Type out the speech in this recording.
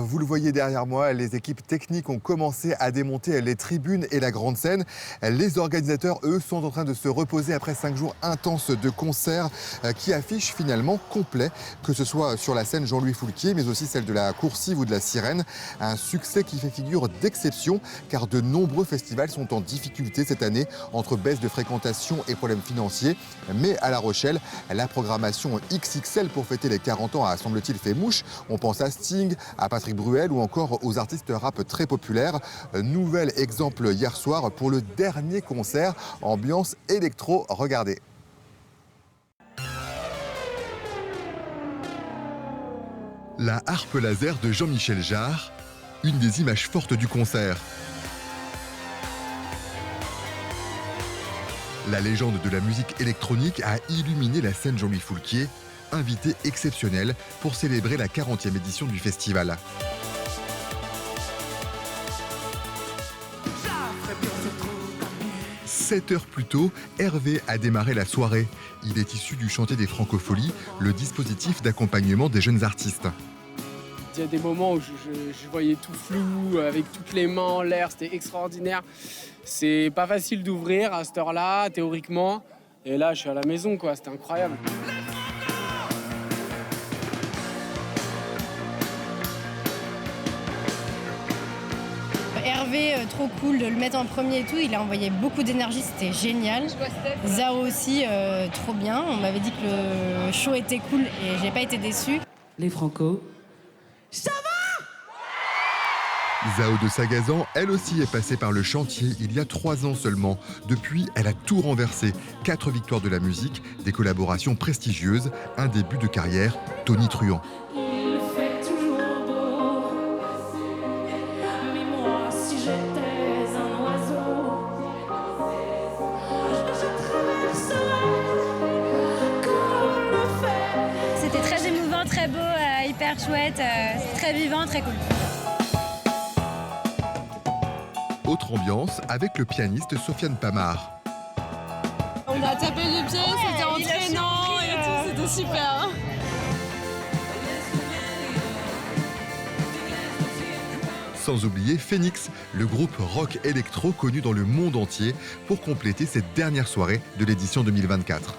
Vous le voyez derrière moi, les équipes techniques ont commencé à démonter les tribunes et la grande scène. Les organisateurs, eux, sont en train de se reposer après 5 jours intenses de concerts qui affichent finalement complet, que ce soit sur la scène Jean-Louis Foulquier, mais aussi celle de la Coursive ou de la Sirène. Un succès qui fait figure d'exception, car de nombreux festivals sont en difficulté cette année, entre baisse de fréquentation et problèmes financiers. Mais à La Rochelle, la programmation XXL pour fêter les 40 ans a, semble-t-il, fait mouche. On pense à Sting, à Patrick Bruel ou encore aux artistes rap très populaires. Nouvel exemple hier soir pour le dernier concert, ambiance électro, regardez. La harpe laser de Jean-Michel Jarre, une des images fortes du concert. La légende de la musique électronique a illuminé la scène Jean-Louis Foulquier, invité exceptionnel pour célébrer la 40e édition du festival. Sept heures plus tôt, Hervé a démarré la soirée. Il est issu du Chantier des Francopholies, le dispositif d'accompagnement des jeunes artistes. Il y a des moments où je voyais tout flou, avec toutes les mains en l'air, c'était extraordinaire. C'est pas facile d'ouvrir à cette heure-là, théoriquement. Et là, je suis à la maison, quoi, c'était incroyable. Hervé, trop cool de le mettre en premier et tout, il a envoyé beaucoup d'énergie, c'était génial. Zao aussi, trop bien, on m'avait dit que le show était cool et j'ai pas été déçue. Les Franco, ça va! Zao de Sagazan, elle aussi est passée par le chantier il y a 3 ans seulement. Depuis, elle a tout renversé. 4 victoires de la musique, des collaborations prestigieuses, un début de carrière tonitruant. C'était très émouvant, très beau, hyper chouette, très vivant, très cool. Autre ambiance avec le pianiste Sofiane Pamar. On a tapé du pied, c'était entraînant et tout, c'était super. Sans oublier Phoenix, le groupe rock électro connu dans le monde entier pour compléter cette dernière soirée de l'édition 2024.